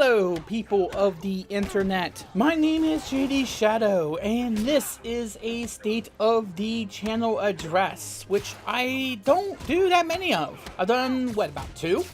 Hello, people of the internet. My name is JD Shadow, and this is a state of the channel address, which I don't do that many of. I've done, about 2?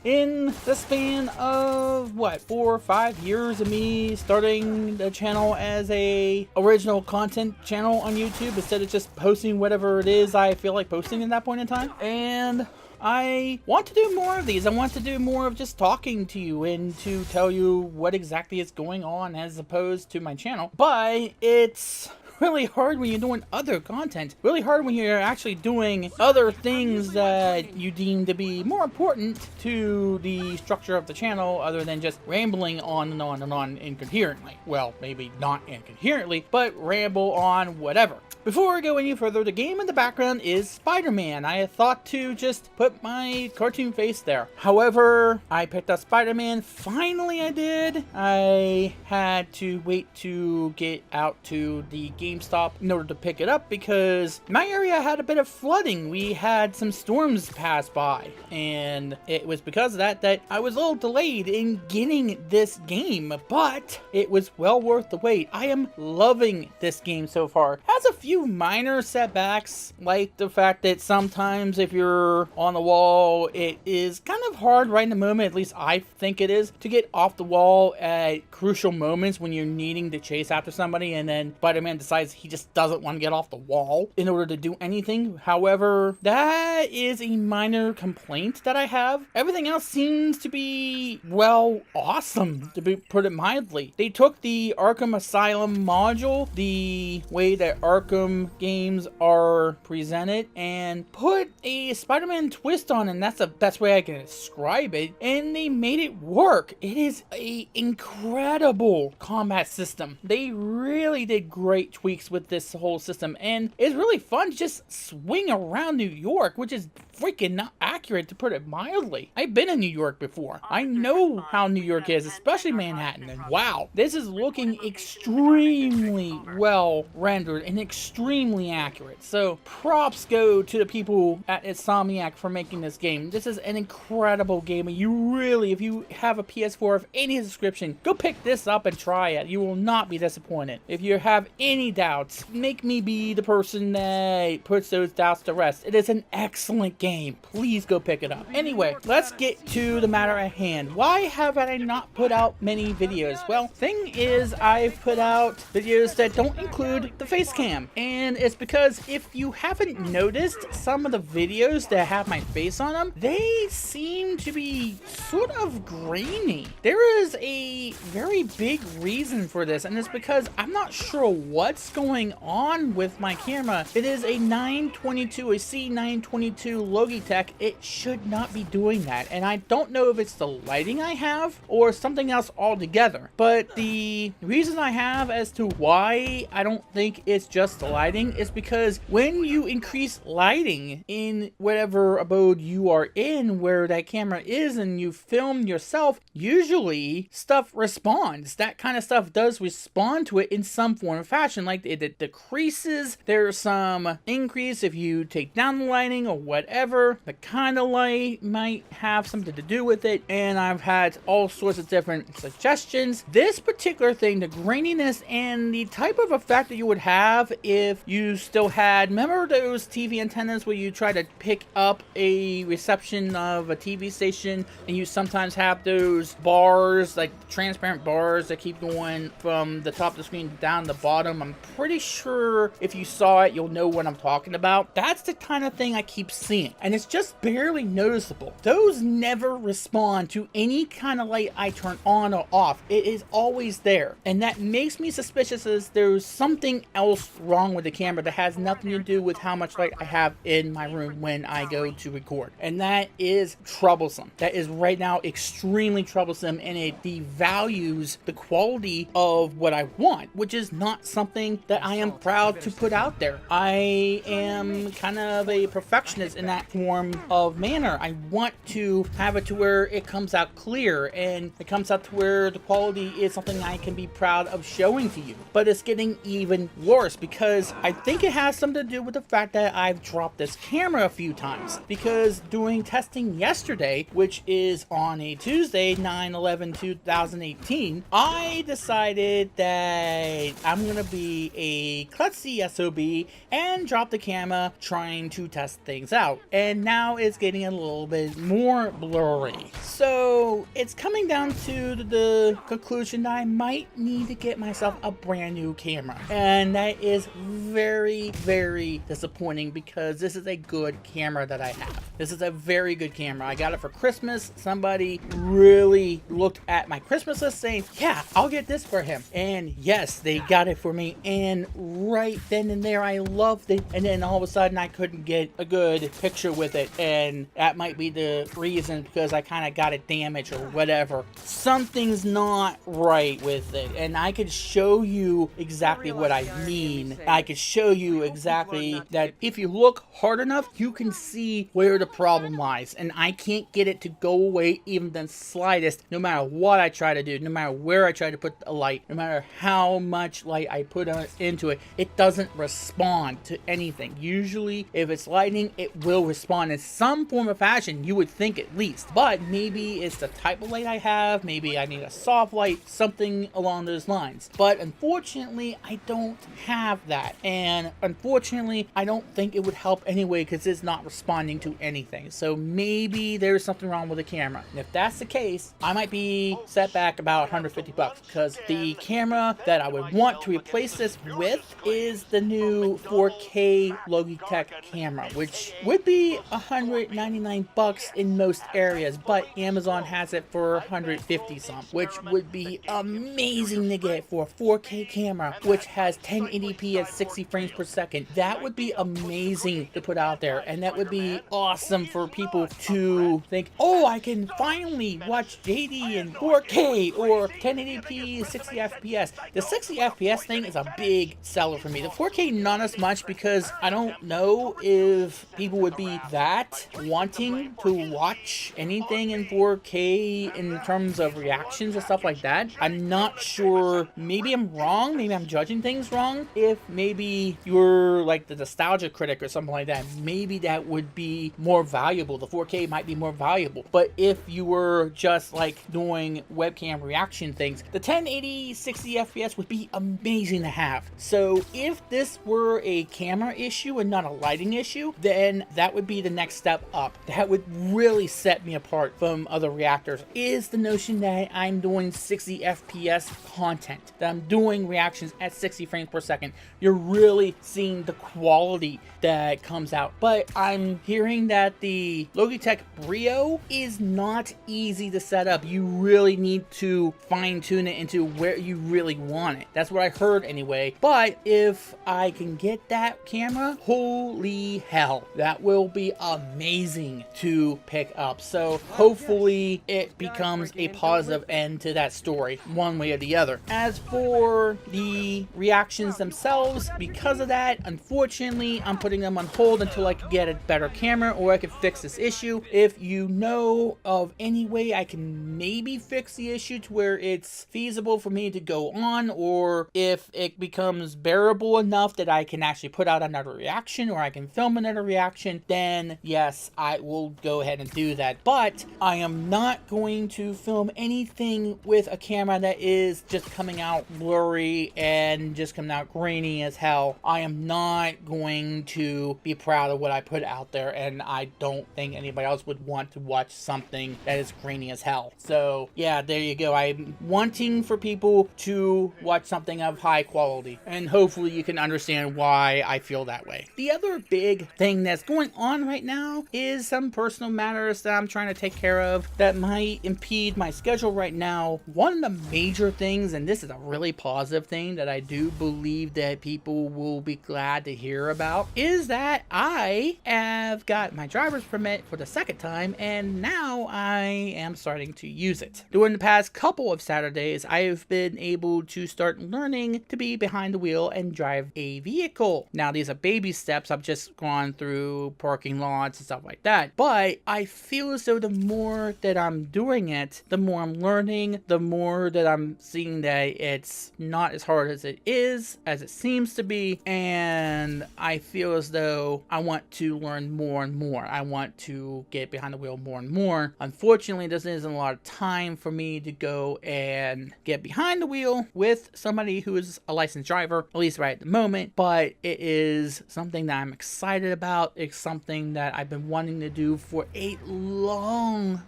In the span of, 4 or 5 years of me starting the channel as a original content channel on YouTube instead of just posting whatever it is I feel like posting at that point in time. And I want to do more of these. I want to do more of just talking to you and to tell you what exactly is going on as opposed to my channel. But it's really hard when you're doing other content. Really hard when you're actually doing other things that you deem to be more important to the structure of the channel other than just rambling on and on and on incoherently. Well, maybe not incoherently, but ramble on whatever. Before I go any further, the game in the background is Spider Man. I had thought to just put my cartoon face there. However, I picked up Spider Man. Finally I did. I had to wait to get out to the GameStop in order to pick it up because my area had a bit of flooding. We had some storms pass by, and it was because of that I was a little delayed in getting this game, but it was well worth the wait. I am loving this game so far. It has a few minor setbacks, like the fact that sometimes if you're on the wall, it is kind of hard right in the moment, at least I think it is, to get off the wall at crucial moments when you're needing to chase after somebody and then Spider-Man decides he just doesn't want to get off the wall in order to do anything. However, that is a minor complaint that I have. Everything else seems to be, well, awesome, to put it mildly. They took the Arkham Asylum module, the way that Arkham games are presented, and put a Spider-Man twist on, and that's the best way I can describe it, and they made it work. It is an incredible combat system. They really did great tweaks with this whole system, and it's really fun to just swing around New York, which is freaking not accurate, to put it mildly. I've been in New York before. I know how New York is, especially Manhattan, and wow, this is looking extremely well rendered and extremely accurate. So props go to the people at Insomniac for making this game. This is an incredible game, and you really, if you have a PS4 of any description, go pick this up and try it. You will not be disappointed. If you have any doubts, make me be the person that puts those doubts to rest. It is an excellent game. Please go pick it up. Anyway, let's get to the matter at hand. Why have I not put out many videos? Well, thing is, I've put out videos that don't include the face cam, and it's because if you haven't noticed, some of the videos that have my face on them, they seem to be sort of grainy. There is a very big reason for this, and it's because I'm not sure what's going on with my camera. It is a 922, a C922 Logitech. It should not be doing that, and I don't know if it's the lighting I have or something else altogether. But the reason I have as to why I don't think it's just the lighting is because when you increase lighting in whatever abode you are in where that camera is and you film yourself, usually stuff responds. That kind of stuff does respond to it in some form or fashion. Like it decreases, there's some increase if you take down the lighting or whatever. The kind of light might have something to do with it, and I've had all sorts of different suggestions. This particular thing, the graininess and the type of effect that you would have if you still had, remember those TV antennas where you try to pick up a reception of a TV station and you sometimes have those bars, like transparent bars that keep going from the top of the screen down the bottom? I'm pretty sure if you saw it, you'll know what I'm talking about. That's the kind of thing I keep seeing, and it's just barely noticeable. Those never respond to any kind of light I turn on or off. It is always there, and that makes me suspicious as there's something else wrong with the camera that has nothing to do with how much light I have in my room when I go to record. And that is troublesome. That is right now extremely troublesome, and it devalues the quality of what I want, which is not something that I am proud to put out there. I am kind of a perfectionist in that that form of manner. I want to have it to where it comes out clear and it comes out to where the quality is something I can be proud of showing to you. But it's getting even worse because I think it has something to do with the fact that I've dropped this camera a few times. Because doing testing yesterday, which is on a Tuesday, 9/11/2018, I decided that I'm gonna be a klutzy SOB and drop the camera trying to test things out. And now it's getting a little bit more blurry. So it's coming down to the conclusion that I might need to get myself a brand new camera. And that is very, very disappointing because this is a good camera that I have. This is a very good camera. I got it for Christmas. Somebody really looked at my Christmas list saying, yeah, I'll get this for him. And yes, they got it for me. And right then and there, I loved it. And then all of a sudden, I couldn't get a good picture with it. And that might be the reason because I kind of got it damaged or whatever. Something's not right with it. And I could show you exactly what I mean. I could show you exactly that if you look hard enough, you can see where the problem lies. And I can't get it to go away even the slightest, no matter what I try to do, no matter where I try to put a light, no matter how much light I put into it, it doesn't respond to anything. Usually, if it's lightning, it will respond in some form or fashion, you would think at least. But maybe it's the type of light I have, maybe I need a soft light, something along those lines. But unfortunately, I don't have that. And unfortunately, I don't think it would help anyway because it's not responding to anything. So maybe there's something wrong with the camera. And if that's the case, I might be set back about $150 because the camera that I would want to replace this with is the new 4K Logitech camera, which would be $199 in most areas, but Amazon has it for 150 some, which would be amazing to get for a 4K camera, which has 1080p at 60 frames per second. That would be amazing to put out there, and that would be awesome for people to think, oh, I can finally watch JD in 4K or 1080p 60 FPS. The 60 FPS thing is a big seller for me. The 4K not as much because I don't know if people would be that wanting to watch anything in 4K in terms of reactions and stuff like that. I'm not sure. Maybe I'm wrong. Maybe I'm judging things wrong. If maybe you're like the nostalgia critic or something like that, maybe that would be more valuable. The 4K might be more valuable. But if you were just like doing webcam reaction things, the 1080 60 FPS would be amazing to have. So if this were a camera issue and not a lighting issue, then that would be the next step up. That would really set me apart from other reactors, is the notion that I'm doing 60 FPS content, that I'm doing reactions at 60 frames per second. You're really seeing the quality that comes out. But I'm hearing that the Logitech Brio is not easy to set up. You really need to fine tune it into where you really want it. That's what I heard anyway. But if I can get that camera, holy hell, that will be amazing to pick up. So hopefully it becomes a positive end to that story, one way or the other. As for the reactions themselves, because of that, unfortunately, I'm putting them on hold until I can get a better camera or I can fix this issue. If you know of any way I can maybe fix the issue to where it's feasible for me to go on, or if it becomes bearable enough that I can actually put out another reaction or I can film another reaction, then yes, I will go ahead and do that. But I am not going to film anything with a camera that is just coming out blurry and just coming out grainy as hell. I am not going to be proud of what I put out there, and I don't think anybody else would want to watch something that is grainy as hell. So yeah, there you go. I'm wanting for people to watch something of high quality, and hopefully you can understand why I feel that way. The other big thing that's going on right now is some personal matters that I'm trying to take care of that might impede my schedule right now. One of the major things, and this is a really positive thing that I do believe that people will be glad to hear about, is that I have got my driver's permit for the second time, and now I am starting to use it. During the past couple of Saturdays, I've been able to start learning to be behind the wheel and drive a vehicle. Now, these are baby steps. I've just gone through parking lots and stuff like that. But I feel as though the more that I'm doing it, the more I'm learning, the more that I'm seeing that it's not as hard as it seems to be, and I feel as though I want to learn more and more. I want to get behind the wheel more and more. Unfortunately, there isn't a lot of time for me to go and get behind the wheel with somebody who is a licensed driver, at least right at the moment, but it is something that I'm excited about. It's something that I've been wanting to do for a long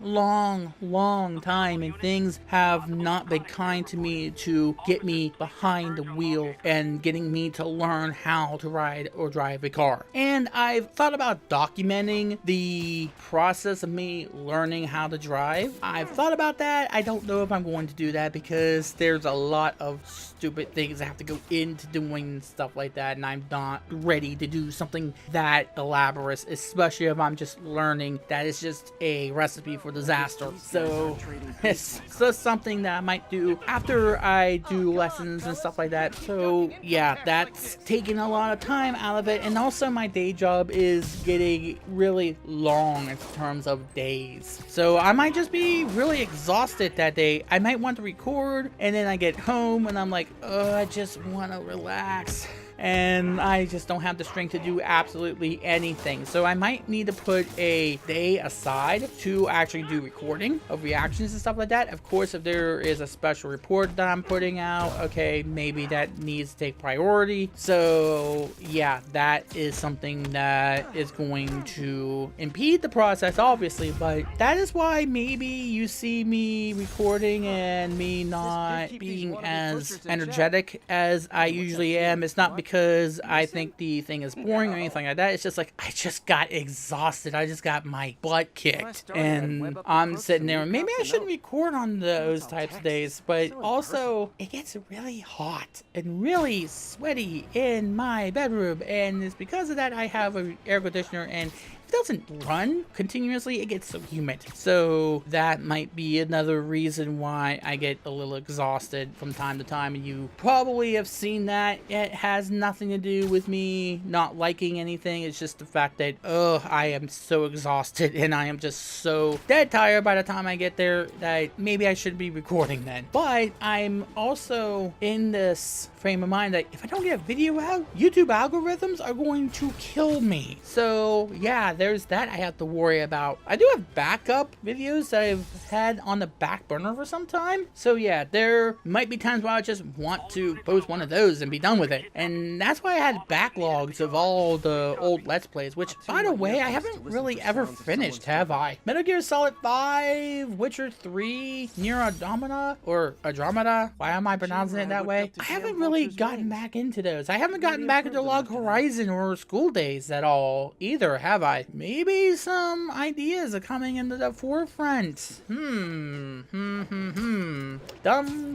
time, and things have not been kind to me to get me behind the wheel and getting me to learn how to ride or drive a car. And I've thought about documenting the process of me learning how to drive. I've thought about that. I don't know if I'm going to do that because there's a lot of stupid things that have to go into doing stuff like that, and I'm not ready to do something that elaborate, especially if I'm just learning. That is just a recipe for disaster. So it's just something that I might do after I do lessons and stuff like that. So yeah, that's taking a lot of time out of it, and also my day job is getting really long in terms of days. So I might just be really exhausted that day. I might want to record, and then I get home and I'm like, oh, I just want to relax. And I just don't have the strength to do absolutely anything. So I might need to put a day aside to actually do recording of reactions and stuff like that. Of course, if there is a special report that I'm putting out, okay, maybe that needs to take priority. So yeah, that is something that is going to impede the process, obviously, but that is why maybe you see me recording and me not being as energetic as I usually am. It's not because I think the thing is boring or anything like that. It's just like I just got exhausted. I just got my butt kicked, and I'm sitting there, and maybe I shouldn't record on those types of days. But also, it gets really hot and really sweaty in my bedroom, and it's because of that I have an air conditioner, and if it doesn't run continuously, it gets so humid. So that might be another reason why I get a little exhausted from time to time, and you probably have seen that. It has nothing to do with me not liking anything. It's just the fact that, I am so exhausted, and I am just so dead tired by the time I get there that maybe I should be recording then. But I'm also in this frame of mind that if I don't get a video out, YouTube algorithms are going to kill me. So yeah, there's that I have to worry about. I do have backup videos that I've had on the back burner for some time. So yeah, there might be times where I just want to post one of those and be done with it. And that's why I had backlogs of all the old Let's Plays, which, by the way, I haven't really ever finished, have I? Metal Gear Solid 5, Witcher 3, Nier Automata, or Andromeda, why am I pronouncing it that way? I haven't really gotten back into those. I haven't gotten back into Log Horizon or School Days at all either, have I? Maybe some ideas are coming into the forefront. Dum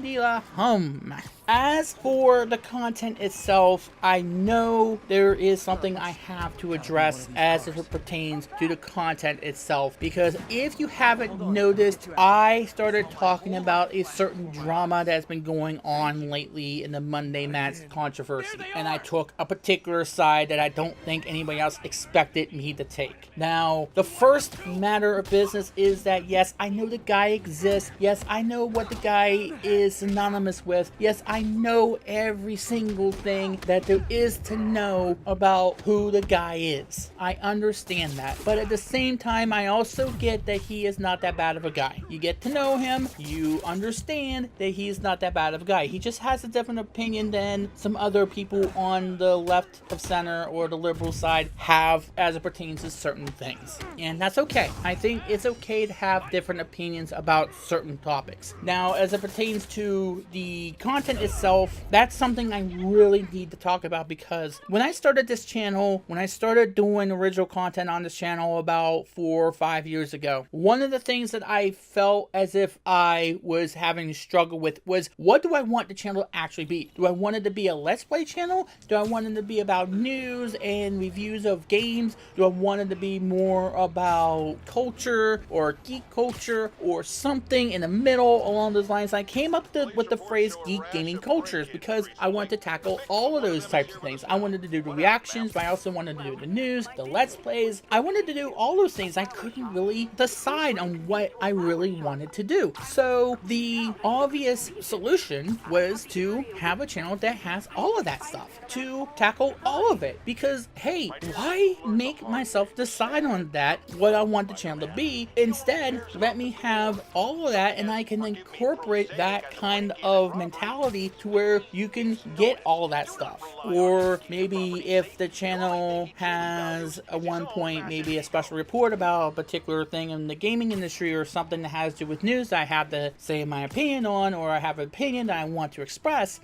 de la hum. As for the content itself, I know there is something I have to address as it pertains to the content itself, because if you haven't noticed, I started talking about a certain drama that's been going on lately in the Monday Match controversy, and I took a particular side that I don't think anybody else expected me to take. Now, the first matter of business is that yes, I know the guy exists. Yes, I know what the guy is synonymous with. Yes, I know every single thing that there is to know about who the guy is. I understand that. But at the same time, I also get that he is not that bad of a guy. You get to know him, you understand that he's not that bad of a guy. He just has a different opinion than some other people on the left of center or the liberal side have as it pertains to certain things. And that's okay. I think it's okay to have different opinions about certain topics. Now, as it pertains to the content itself, that's something I really need to talk about, because when I started this channel, when I started doing original content on this channel about 4 or 5 years ago, one of the things that I felt as if I was having to struggle with was, what do I want the channel to actually be? Do I want it to be a Let's Play channel? Do I want it to be about news and reviews of games? Do I want it to be more about culture or geek culture or something in the middle along those lines? I came up with the phrase geek gaming gaming cultures, because I wanted to tackle all of those types of things. I wanted to do the reactions, but I also wanted to do the news, the let's plays. I wanted to do all those things. I couldn't really decide on what I really wanted to do. So the obvious solution was to have a channel that has all of that stuff, to tackle all of it, because hey, why make myself decide on that, what I want the channel to be? Instead, let me have all of that, and I can incorporate that kind of mentality to where you can get all of that stuff. Or maybe if the channel has at one point maybe a special report about a particular thing in the gaming industry, or something that has to do with news that I have to say my opinion on, or I have an opinion that I want to express,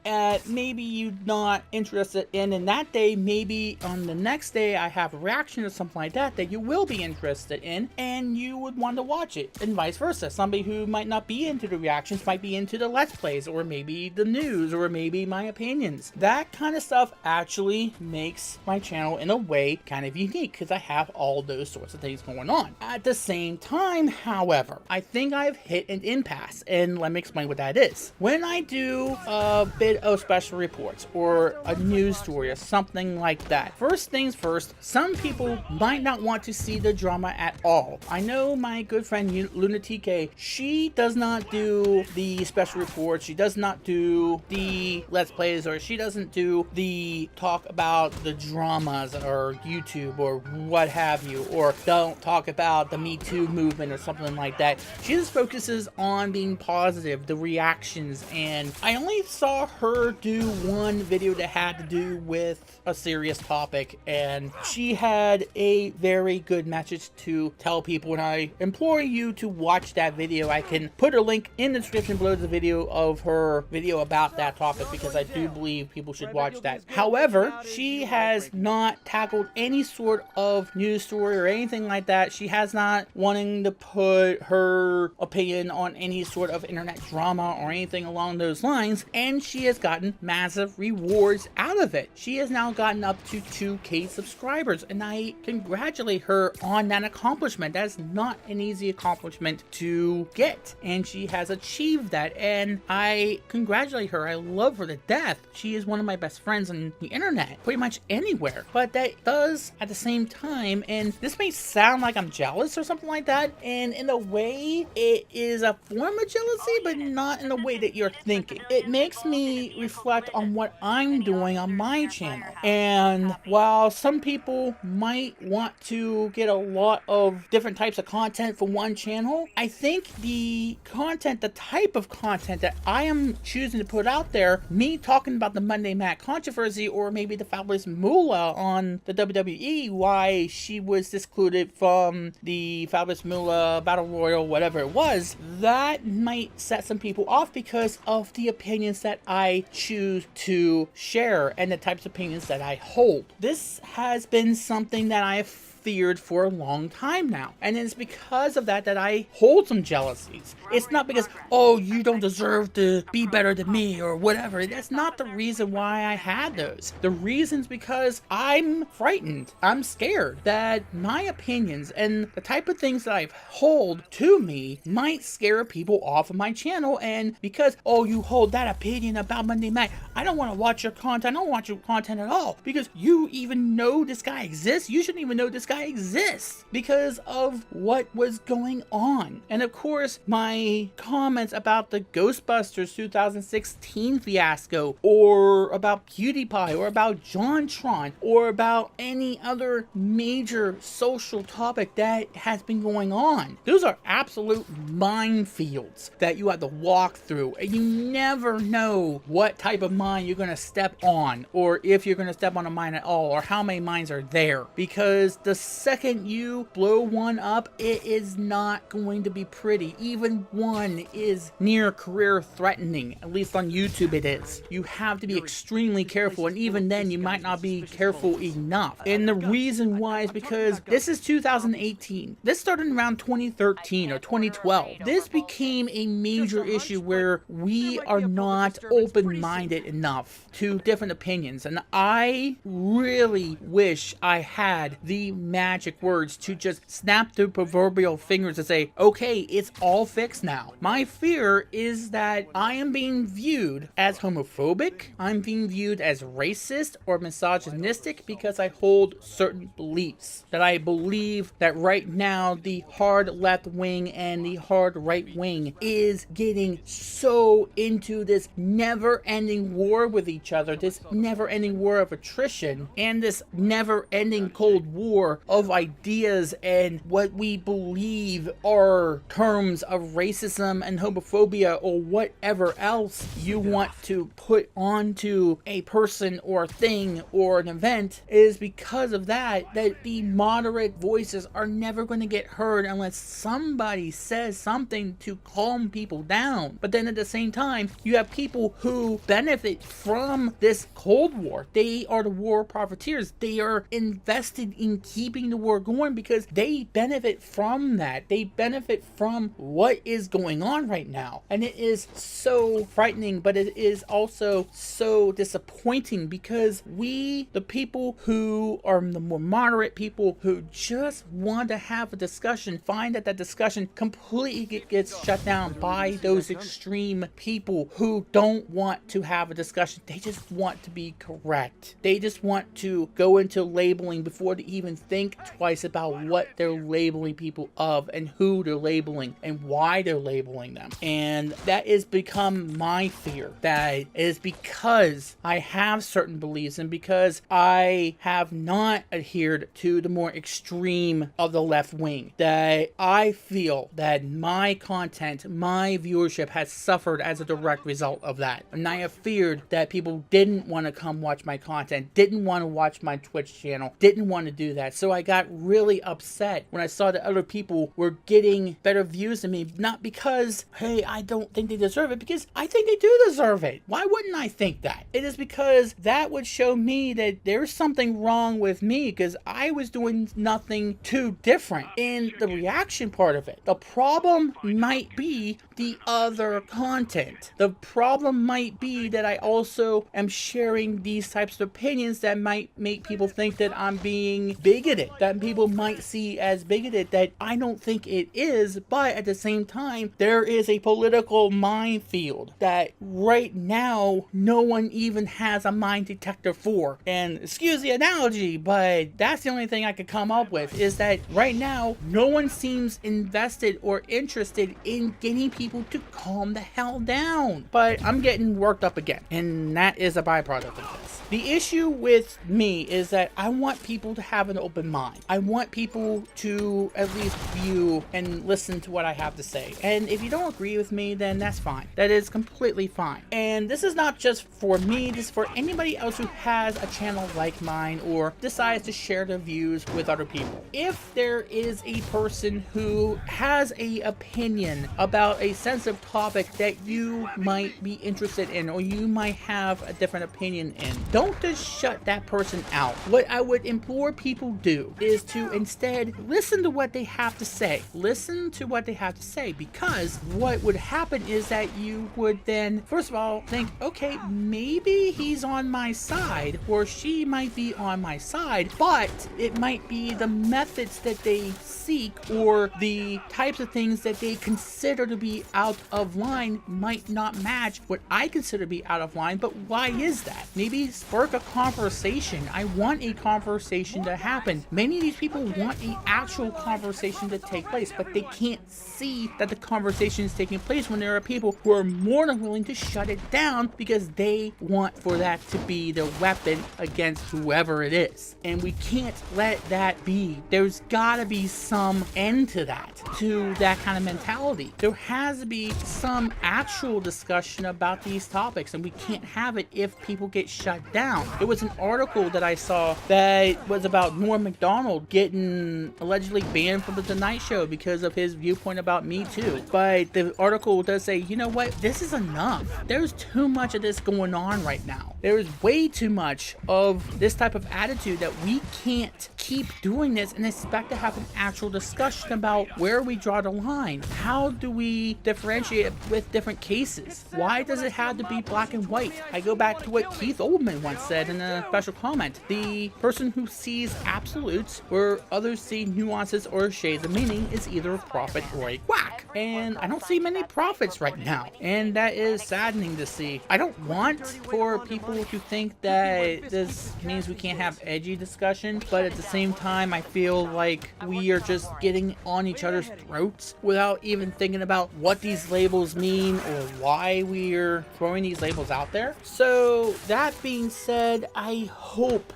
maybe you're not interested in that day, maybe on the next day I have a reaction or something like that that you will be interested in, and you would want to watch it, and vice versa. Somebody who might not be into the reactions might be into the let's plays, or maybe the news, or maybe my opinions. That kind of stuff actually makes my channel in a way kind of unique, because I have all those sorts of things going on. At the same time, however, I think I've hit an impasse, and let me explain what that is. When I do a bit of special reports or a news story or something like that, first things first, some people might not want to see the drama at all. I know my good friend Lunatique, she does not do the special reports, she does not do the let's plays, or she doesn't do the talk about the dramas or YouTube or what have you, or don't talk about the Me Too movement or something like that. She just focuses on being positive, the reactions, and I only saw her do one video that had to do with a serious topic, and she had a very good message to tell people, and I implore you to watch that video. I can put a link in the description below the video of her video about that topic, because I do believe people should watch that. However, she has not tackled any sort of news story or anything like that. She has not wanting to put her opinion on any sort of internet drama or anything along those lines, and she has gotten massive rewards out of it. She has now gotten up to 2K subscribers, and I congratulate her on that accomplishment. That's not an easy accomplishment to get, and she has achieved that, and I congratulate her. I love her to death. She is one of my best friends on the internet, pretty much anywhere. But that does at the same time, and this may sound like I'm jealous or something like that, and in a way it is a form of jealousy, but not in the way that you're thinking. It makes me reflect on what I'm doing on my channel, and while some people might want to get a lot of different types of content from one channel, I think the content, the type of content that I am choosing to put out there, me talking about the Monday Matt controversy, or maybe the Fabulous Moolah on the WWE, why she was excluded from the Fabulous Moolah Battle Royal, whatever it was, that might set some people off because of the opinions that I choose to share and the types of opinions that I hold. This has been something that I have feared for a long time now, and it's because of that that I hold some jealousies. It's not because, oh, you don't deserve to be better than me or whatever. That's not the reason why I had those. The reason's because I'm frightened. I'm scared that my opinions and the type of things that I hold to me might scare people off of my channel, and because, oh, you hold that opinion about Monday Night, I don't want to watch your content. I don't watch your content at all because you even know this guy exists. You shouldn't even know this guy exists because of what was going on. And of course, my comments about the Ghostbusters 2016 fiasco, or about PewDiePie, or about JonTron, or about any other major social topic that has been going on. Those are absolute minefields that you have to walk through, and you never know what type of mine you're going to step on, or if you're going to step on a mine at all, or how many mines are there, because the second you blow one up, it is not going to be pretty. Even one is near career threatening. At least on YouTube it is. You have to be extremely careful, and even then you might not be careful enough. And the reason why is because this is 2018. This started around 2013 or 2012. This became a major issue where we are not open-minded enough to different opinions, and I really wish I had the magic words to just snap the proverbial fingers and say, okay, it's all fixed now. My fear is that I am being viewed as homophobic, I'm being viewed as racist or misogynistic because I hold certain beliefs. That I believe that right now the hard left wing and the hard right wing is getting so into this never-ending war with each other, this never-ending war of attrition, and this never-ending Cold War of ideas and what we believe are terms of racism and homophobia or whatever else you want to put onto a person or thing or an event, is because of that the moderate voices are never going to get heard unless somebody says something to calm people down. But then at the same time, you have people who benefit from this Cold War. They are the war profiteers. They are invested in keeping the war going because they benefit from that. They benefit from what is going on right now. And it is so frightening, but it is also so disappointing because we, the people who are the more moderate people who just want to have a discussion, find that that discussion completely gets shut down by those extreme people who don't want to have a discussion. They just want to be correct. They just want to go into labeling before they even think twice about what they're labeling people of and who they're labeling and why they're labeling them. And that has become my fear. That is because I have certain beliefs and because I have not adhered to the more extreme of the left wing, that I feel that my content, my viewership has suffered as a direct result of that. And I have feared that people didn't want to come watch my content, didn't want to watch my Twitch channel, didn't want to do that. So I got really upset when I saw that other people were getting better views than me, not because, hey, I don't think they deserve it, because I think they do deserve it. Why wouldn't I think that? It is because that would show me that there's something wrong with me because I was doing nothing too different in the reaction part of it. The problem might be the other content. The problem might be that I also am sharing these types of opinions that might make people think that I'm being bigoted, that people might see as bigoted, that I don't think it is, but at the same time, there is a political minefield that right now, no one even has a mine detector for. And excuse the analogy, but that's the only thing I could come up with, is that right now, no one seems invested or interested in getting people to calm the hell down. But I'm getting worked up again, and that is a byproduct of this. The issue with me is that I want people to have an open mind. I want people to at least view and listen to what I have to say. And if you don't agree with me, then that's fine. That is completely fine. And this is not just for me, this is for anybody else who has a channel like mine or decides to share their views with other people. If there is a person who has an opinion about a sensitive topic that you might be interested in or you might have a different opinion in, don't just shut that person out. What I would implore people do is to instead listen to what they have to say. Listen to what they have to say, because what would happen is that you would then, first of all, think, okay, maybe he's on my side or she might be on my side, but it might be the methods that they seek or the types of things that they consider to be out of line might not match what I consider to be out of line. But why is that? Maybe spark a conversation. I want a conversation to happen. Many of these people want an actual conversation to take place, but they can't see that the conversation is taking place when there are people who are more than willing to shut it down because they want for that to be their weapon against whoever it is. And we can't let that be. There's gotta be some end to that kind of mentality. There has to be some actual discussion about these topics, and we can't have it if people get shut down. There was an article that I saw that was about Norm Macdonald getting allegedly banned from the Tonight Show because of his viewpoint about Me Too. But the article does say, you know what, this is enough. There's too much of this going on right now. There is way too much of this type of attitude that we can't keep doing this and expect to have an actual discussion about where we draw the line. How do we differentiate with different cases? Why does it have to be black and white? I go back to what Keith Oldman once said in a special comment. The person who sees absolutes, where others see nuances or shades of meaning is either a prophet or a quack. And I don't see many prophets right now, and that is saddening to see. I don't want for people to think that this means we can't have edgy discussion, but at the same time, I feel like we are just getting on each other's throats without even thinking about what these labels mean or why we're throwing these labels out there. So that being said, I hope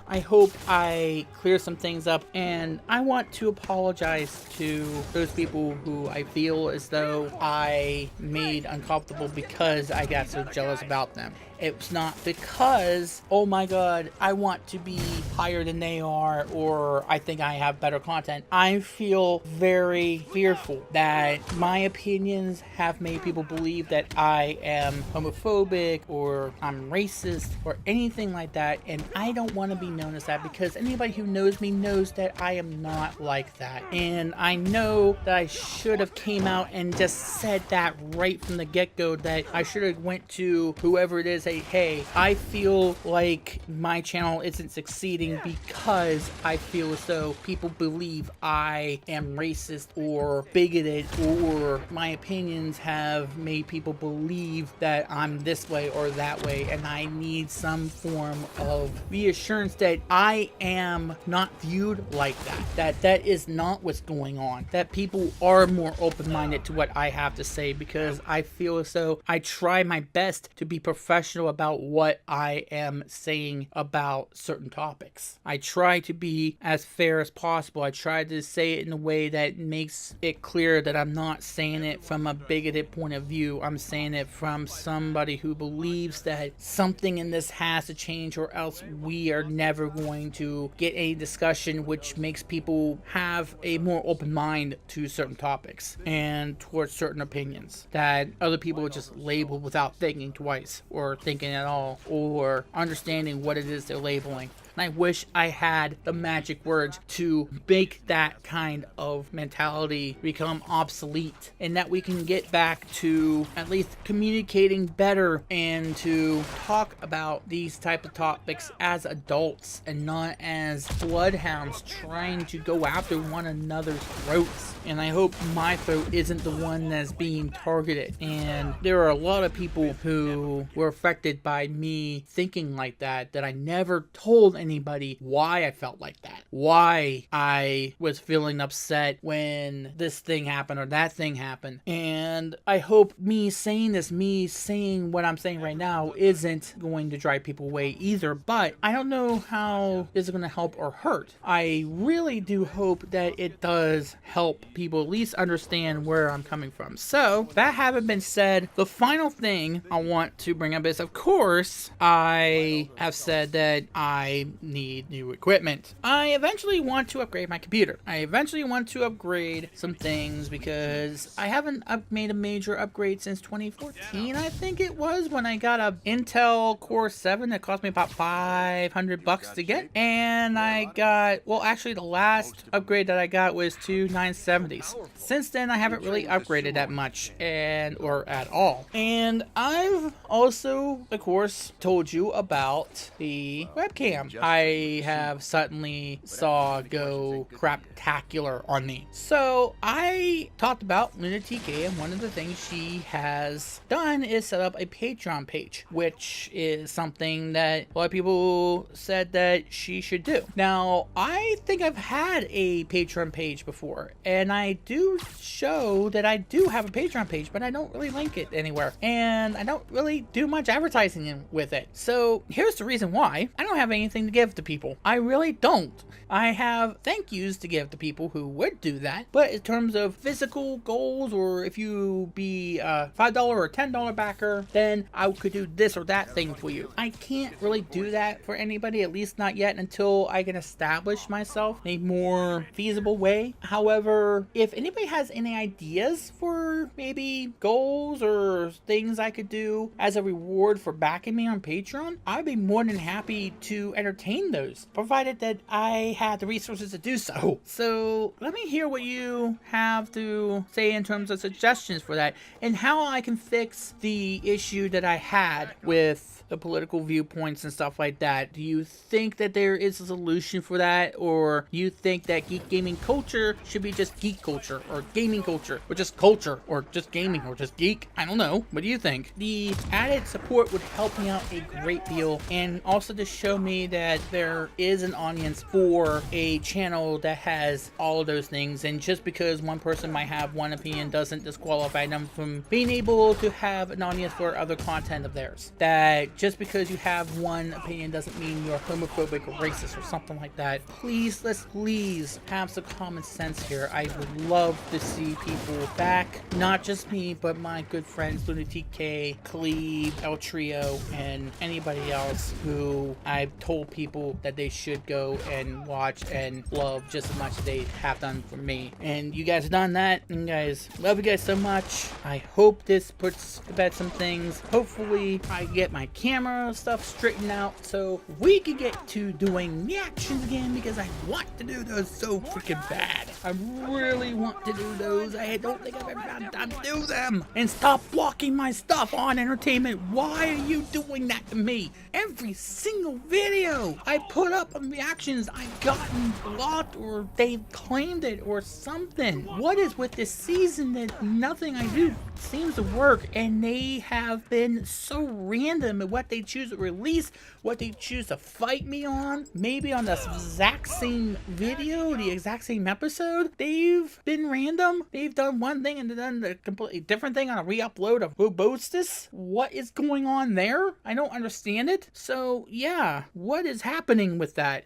I clear some things up, and I want to apologize to those people who I feel as though I made uncomfortable because I got so jealous about them. It's not because, oh my god, I want to be higher than they are, or I think I have better content. I feel very fearful that my opinions have made people believe that I am homophobic or I'm racist or anything like that, and I don't want to be known as that, because anybody who knows me knows that I am not like that. And I know that I should have came out and just said that right from the get-go, that I should have went to whoever it is, hey, I feel like my channel isn't succeeding because I feel as though people believe I am racist or bigoted, or my opinions have made people believe that I'm this way or that way, and I need some form of reassurance that I am not viewed like that that is not what's going on, that people are more open-minded to what I have to say, because I feel as though I try my best to be professional about what I am saying about certain topics. I try to be as fair as possible. I try to say it in a way that makes it clear that I'm not saying it from a bigoted point of view. I'm saying it from somebody who believes that something in this has to change, or else we are never going to get a discussion which makes people have a more open mind to certain topics and towards certain opinions that other people just label without thinking twice or thinking at all or understanding what it is they're labeling. And I wish I had the magic words to make that kind of mentality become obsolete, and that we can get back to at least communicating better and to talk about these type of topics as adults and not as bloodhounds trying to go after one another's throats. And I hope my throat isn't the one that's being targeted. And there are a lot of people who were affected by me thinking like that I never told anybody why I felt like that, why I was feeling upset when this thing happened or that thing happened. And I hope me saying what I'm saying right now isn't going to drive people away either, but I don't know how this is going to help or hurt. I really do hope that it does help people at least understand where I'm coming from. So that having been said, the final thing I want to bring up is, of course, I have said that I need new equipment. I eventually want to upgrade my computer. I eventually want to upgrade some things because I haven't made a major upgrade since 2014, I think it was, when I got a Intel Core 7 that cost me about $500 to get. And I got, well, actually the last upgrade that I got was two 970s. Since then, I haven't really upgraded that much or at all. And I've also, of course, told you about the webcam I have suddenly saw go craptacular on me. So I talked about Luna TK, and one of the things she has done is set up a Patreon page, which is something that a lot of people said that she should do. Now, I think I've had a Patreon page before, and I do show that I do have a Patreon page, but I don't really link it anywhere, and I don't really do much advertising with it. So here's the reason why. I don't have anything to give to people. I really don't. I have thank yous to give to people who would do that, but in terms of physical goals, or if you be a $5 or $10 backer, then I could do this or that thing for you. I can't really do that for anybody, at least not yet, until I can establish myself in a more feasible way. However, if anybody has any ideas for maybe goals or things I could do as a reward for backing me on Patreon, I'd be more than happy to entertain entertain those, provided that I had the resources to do so. So let me hear what you have to say in terms of suggestions for that, and how I can fix the issue that I had with the political viewpoints and stuff like that. Do you think that there is a solution for that, or you think that geek gaming culture should be just geek culture, or gaming culture, or just culture, or just gaming, or just geek? I don't know. What do you think? The added support would help me out a great deal, and also to show me that there is an audience for a channel that has all of those things, and just because one person might have one opinion doesn't disqualify them from being able to have an audience for other content of theirs. That just because you have one opinion doesn't mean you're homophobic or racist or something like that. Please, let's please have some common sense here. I would love to see people back, not just me, but my good friends LunaTK, Khalib, El Trio, and anybody else who I've told people that they should go and watch and love just as much as they have done for me. And you guys have done that, and guys, love you guys so much. I hope this puts to bed some things. Hopefully I get my camera stuff straightened out so we can get to doing reactions again, because I want to do those so freaking bad. I really want to do those. I don't think I've ever had time to do them. And stop blocking my stuff on entertainment. Why are you doing that to me? Every single video I put up on reactions, I've gotten blocked, or they've claimed it or something. What is with this season that nothing I do seems to work, and they have been so random in what they choose to release, what they choose to fight me on, maybe on the exact same video, the exact same episode. They've been random. They've done one thing and done a completely different thing on a re-upload of Robostus. What is going on there? I don't understand it. So yeah, what is happening with that?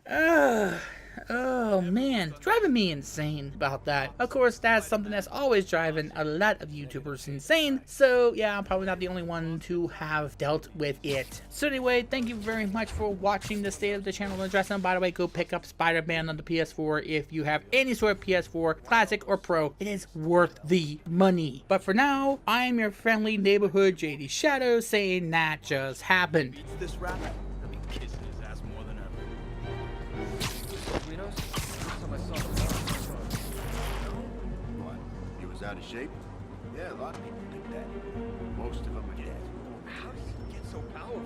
Oh man, it's driving me insane about that. Of course, that's something that's always driving a lot of YouTubers insane, so yeah, I'm probably not the only one to have dealt with it. So anyway, thank you very much for watching the State of the Channel Address, and by the way, go pick up Spider Man on the PS4 if you have any sort of PS4, Classic or Pro. It is worth the money. But for now, I am your friendly neighborhood JD Shadow saying that just happened. This rap? I'll be kissing his ass more than ever. What? He was out of shape? Yeah, a lot of people think that. Most of them are dead. How does he get so powerful?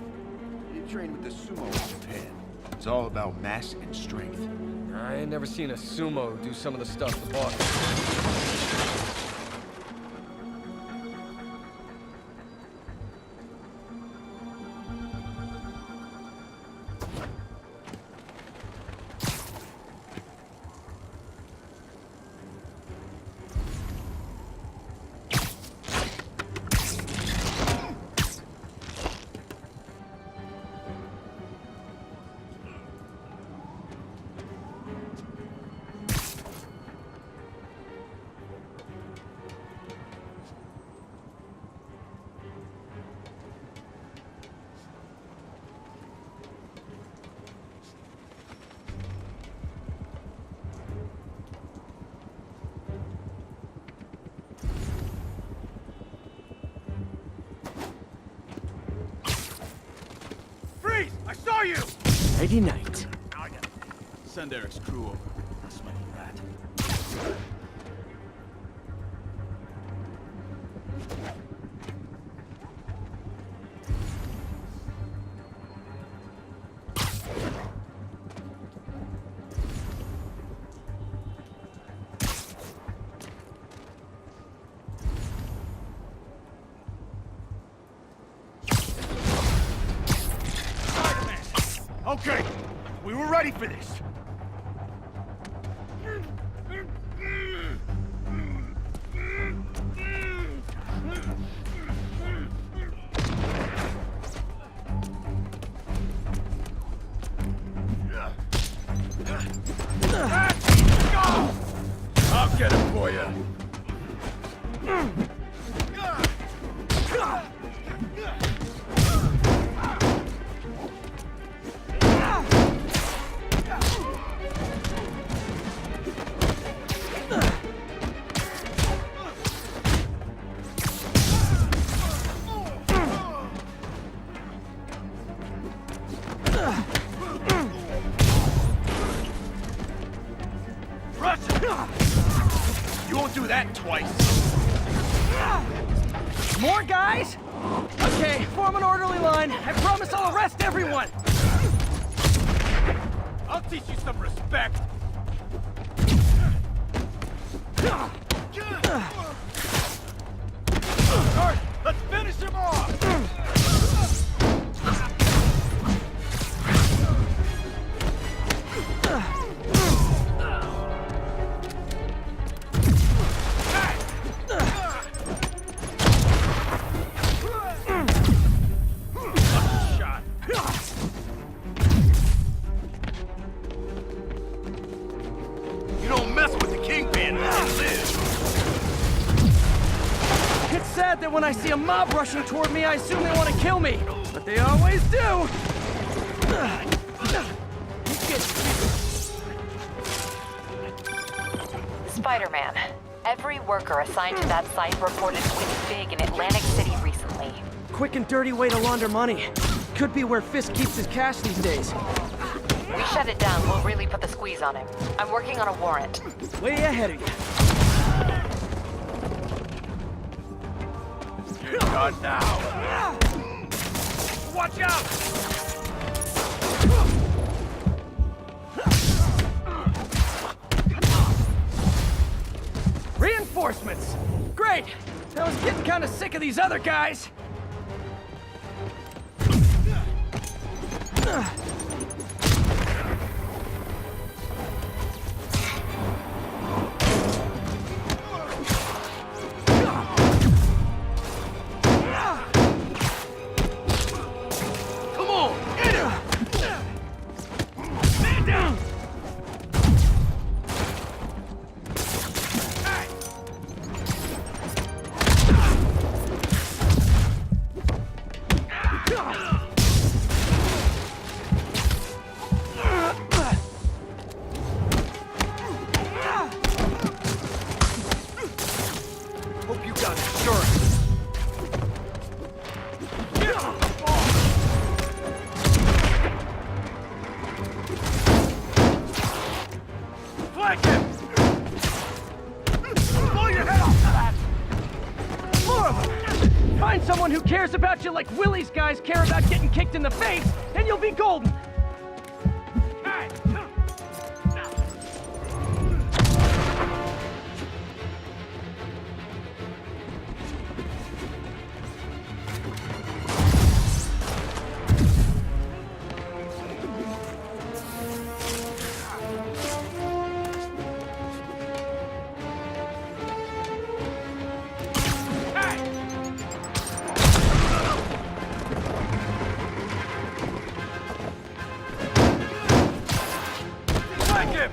He trained with the sumo in Japan. It's all about mass and strength. I ain't never seen a sumo do some of the stuff the boss. I saw you! Nighty night. Send Eric's crew over. Smelly rat. Okay, we were ready for this. I'll get him for you. that twice. More guys? Okay, form an orderly line. I promise I'll arrest everyone. I'll teach you some respect. Alright, let's finish him off. You don't mess with the kingpin, you live. It's sad that when I see a mob rushing toward me, I assume they want to kill me. But they always do. Spider Man. Every worker assigned to that site reported winning big in Atlantic City recently. Quick and dirty way to launder money. Could be where Fisk keeps his cash these days. We shut it down, we'll really put the squeeze on him. I'm working on a warrant. Way ahead of you. You're done now. Watch out! Reinforcements! Great! I was getting kind of sick of these other guys. Come on, hit him! Man down! Hope you got insurance. Flank him! Blow your head off that! More of them! Find someone who cares about you like Willie's guys care about getting kicked in the face, and you'll be golden! Hey! Flank him!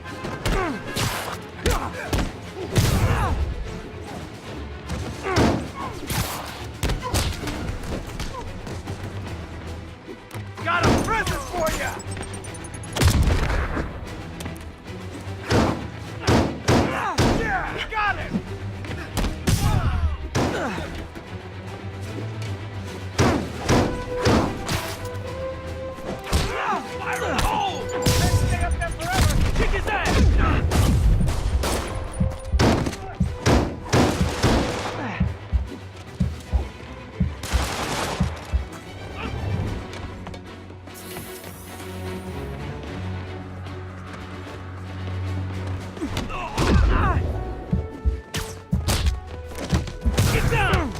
Got a present for ya! Yeah, got it! Fire in the hole! Let's stay up there forever! Kick his ass! Get down!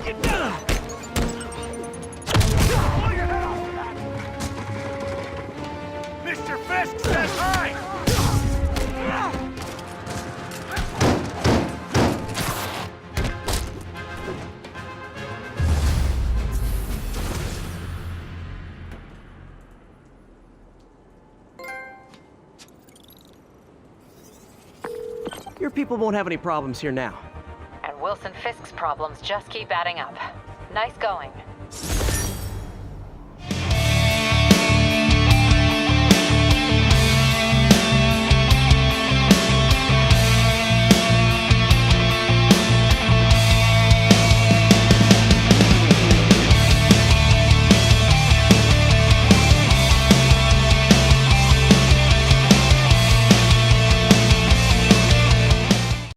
Get down! Blow your head off that! Mr. Fisk says hi! Your people won't have any problems here now. And Wilson Fisk's problems just keep adding up. Nice going.